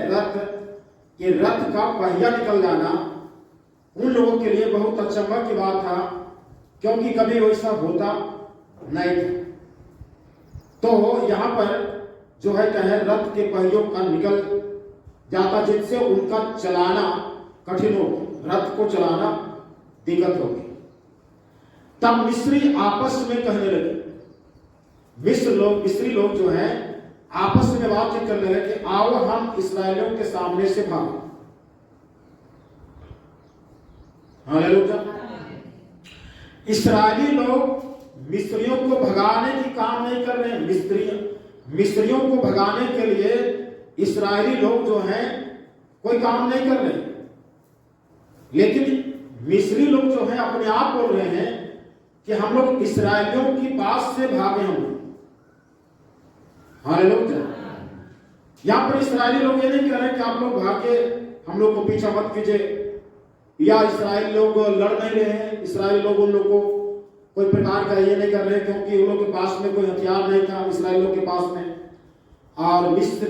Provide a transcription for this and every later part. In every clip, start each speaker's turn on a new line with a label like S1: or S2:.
S1: रथ, ये रथ का पहिया निकल जाना उन लोगों के लिए बहुत अचंभा की बात था, क्योंकि कभी वैसा होता नहीं था। तो यहाँ पर जो है रथ के पहियों का निकल जाता, जिससे उनका चलाना कठिन हो, रथ को चलाना दिक्कत होगी। तब मिस्री आपस में कहने लगे, मिस्री लोग जो है आपस में बातचीत करने लगे कि आओ हम इस्राएलियों के सामने से भागें। हालेलुया। इस्राएली लोग मिस्रियों को भगाने की काम नहीं कर रहे हैं। मिस्रियों को भगाने के लिए इस्राएली लोग जो हैं कोई काम नहीं कर रहे, लेकिन मिस्री लोग जो हैं अपने आप बोल रहे हैं कि हम लोग इस्राएलियों की पास से भागे होंगे। हालेलुया। यहां पर इस्राएली लोग ये नहीं कह रहे कि आप लोग भागे, हम लोग को पीछा मत कीजिए, या इस्राएली लोग लड़ नहीं रहे हैं। इस्राएली लोग उन लोग को कोई प्रकार का ये नहीं कर रहे, क्योंकि उन लोग के पास में कोई हथियार नहीं था इस्राएलियों के पास में, और मिस्र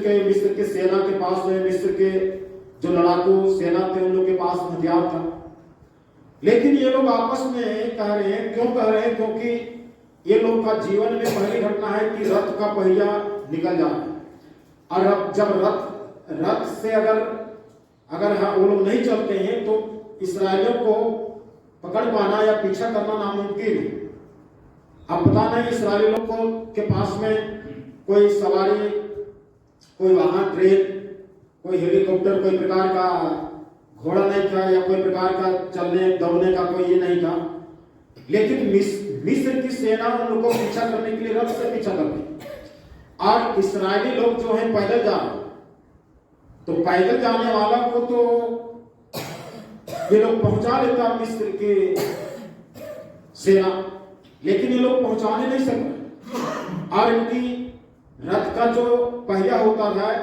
S1: के सेना के पास में, मिस्र के जो लड़ाकू सेना थे उन लोग के पास हथियार था। लेकिन ये लोग आपस में कह रहे हैं, क्यों कह रहे हैं? क्योंकि ये लोग का जीवन में पहली घटना है कि रथ का पहिया निकल जाए, और अब जब रथ से अगर वो लोग नहीं चलते हैं तो इस्राएलियों को पकड़ पाना या पीछा करना नामुमकिन है। अब पता नहीं इस्राएली लोग को के पास में कोई सवारी, कोई वाहन, ट्रेन, कोई हेलीकॉप्टर, कोई प्रकार का घोड़ा नहीं था, या कोई प्रकार का चलने दौड़ने का कोई ये नहीं था। लेकिन मिस्र की सेना उन लोगों को पीछा करने के लिए रथ से पीछा कर रही, और इस्राएली लोग जो है पैदल जा रहे। तो पैदल जाने वाला को तो ये लोग पहुंचा लेता मिस्र के सेना, लेकिन ये लोग पहुंचाने नहीं सकते, और इनकी रथ का जो पहिया होता है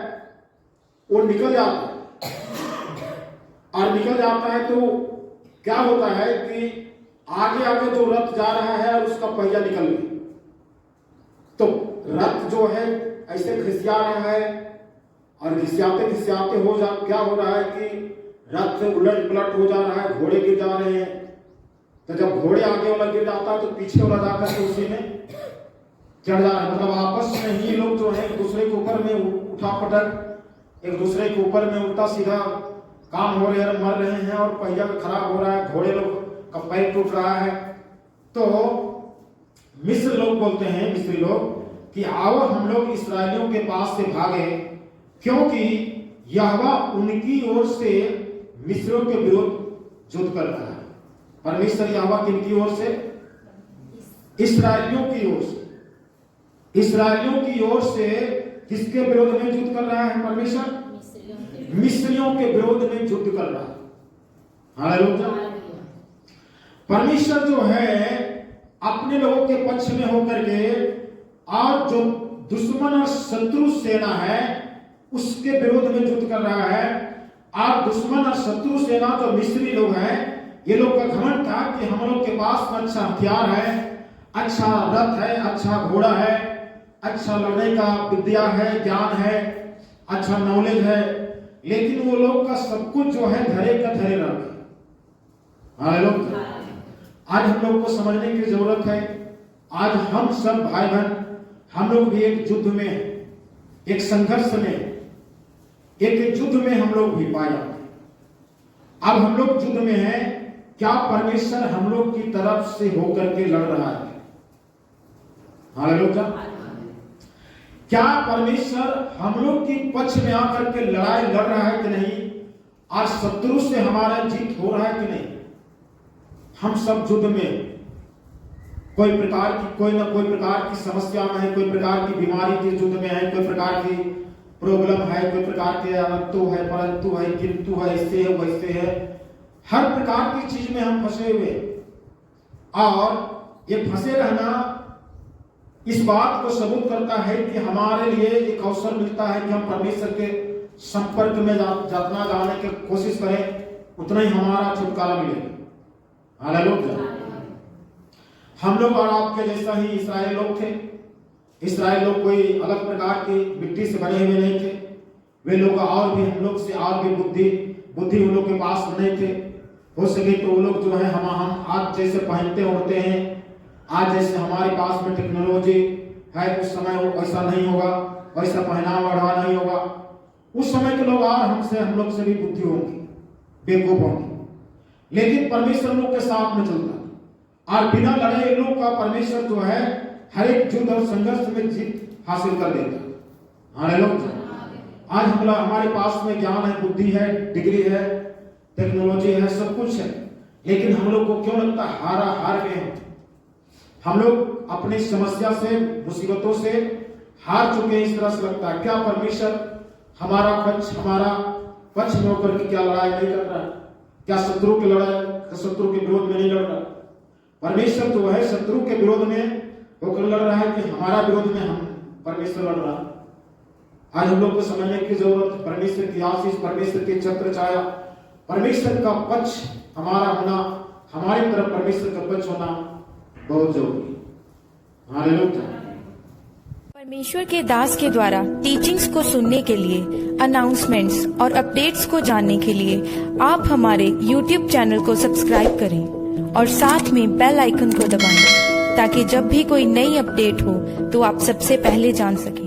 S1: वो निकल जाता है, और निकल जाता है तो क्या होता है कि आगे जो रथ जा रहा है और उसका पहिया निकल गया, तो रथ जो है ऐसे घिसिया रहा है, और घिसियाते क्या हो रहा है कि रथ उलट पलट हो जा रहा है, घोड़े गिर जा रहे हैं। तो जब घोड़े आगे वाला गिर जाता है तो पीछे वाला जाकर के उसी में चढ़ जा रहा है। मतलब आपस में ही लोग जो है एक दूसरे के ऊपर में उठा पटक, एक दूसरे के ऊपर में उल्टा सीधा काम हो रहे हैं, मर रहे हैं, और पहिया खराब हो रहा है, घोड़े लोग का पैर टूट रहा है। तो मिस्र लोग बोलते हैं, मिस्री लोग, कि आओ हम लोग इस्राएलियों के पास से भागे, क्योंकि यहोवा उनकी ओर से मिस्रियों के विरुद्ध युद्ध कर रहा है। परमेश्वर यहोवा किनकी ओर से? इस्राएलियों की ओर से। इस्राएलियों की ओर से किसके विरोध में युद्ध कर रहा है परमेश्वर? मिस्रियों के विरोध में युद्ध कर रहा है। हालेलुया। परमेश्वर जो है अपने लोगों के पक्ष में होकर के, और जो दुश्मन और शत्रु सेना है उसके विरोध में युद्ध कर रहा है। और दुश्मन और शत्रु सेना जो मिस्री लोग हैं, ये लोग का घमंड था कि हम लोग के पास अच्छा हथियार है, अच्छा रथ है, अच्छा घोड़ा है, अच्छा लड़ने का विद्या है, ज्ञान है, अच्छा नॉलेज है, लेकिन वो लोग का सब कुछ जो है धरे का धरे रह गया। हालेलुया। आज हम लोग को समझने की जरूरत है। आज हम सब भाई बहन, हम लोग भी एक युद्ध में, एक संघर्ष में, एक युद्ध में हम लोग भी पाए जाते हैं। अब हम लोग युद्ध में हैं, क्या परमेश्वर हम लोग की तरफ से होकर के लड़ रहा है? हालेलुया। क्या परमेश्वर हम लोग की पक्ष में आकर के लड़ाई लड़ रहा है कि नहीं? आज शत्रु से हमारा जीत हो रहा है कि नहीं? हम सब युद्ध में कोई ना कोई प्रकार की समस्या में है, कोई प्रकार की बीमारी के युद्ध में है, कोई प्रकार की प्रॉब्लम है, कोई प्रकार के अनंतु है, परंतु है, किंतु है, इससे है, वैसे है, हर प्रकार की चीज में हम फंसे हुए। और ये फंसे रहना इस बात को सबूत करता है कि हमारे लिए एक अवसर मिलता है कि हम परमेश्वर के संपर्क में जितना जाने की कोशिश करें, उतना ही हमारा छुटकारा मिलेगा। हालेलुया। हम लोग और आपके जैसा ही इस्राएल लोग थे। इस्राएल लोग कोई अलग प्रकार की मिट्टी से बने हुए नहीं थे। वे लोग और भी हम लोग से और भी बुद्धि उन लोग के पास नहीं थे। हो सके तो वो लोग जो है हम आज जैसे पहनते उड़ते हैं, आज जैसे हमारे पास में टेक्नोलॉजी है, उस समय वो ऐसा नहीं होगा, वैसा पहनावा ओढ़ा नहीं होगा। उस समय के लोग और हम लोग से भी बुद्धि होंगी, बेवकूफ होंगे। लेकिन परमेश्वर लोग के साथ में चलता है और बिना लड़े लोग का परमेश्वर जो है हर एक युद्ध और संघर्ष में जीत हासिल कर देता है। हालेलुया। आज हमारे पास में ज्ञान है, बुद्धि है, डिग्री है, टेक्नोलॉजी है, सब कुछ है, लेकिन हम लोग को क्यों लगता है हार गए हैं। हम लोग अपनी समस्या से, मुसीबतों से हार चुके हैं, इस तरह से लगता है। क्या परमेश्वर हमारा पक्ष में होकर के क्या लड़ाई नहीं कर रहा है? क्या शत्रु के विरोध में नहीं लड़ रहा? परमेश्वर जो है शत्रु के विरोध में होकर लड़ रहा है कि हमारा विरोध में हम परमेश्वर लड़ रहा है? आज हम लोग को समझने की जरूरत, परमेश्वर की आशीष, परमेश्वर की छत्र छाया, परमेश्वर का पक्ष हमारा होना, हमारी तरफ परमेश्वर का पक्ष होना बहुत जरूरी है। हालेलुया।
S2: परमेश्वर के दास के द्वारा टीचिंग्स को सुनने के लिए, अनाउंसमेंट्स और अपडेट्स को जानने के लिए आप हमारे YouTube चैनल को सब्सक्राइब करें और साथ में बेल आइकन को दबाएं, ताकि जब भी कोई नई अपडेट हो तो आप सबसे पहले जान सकें।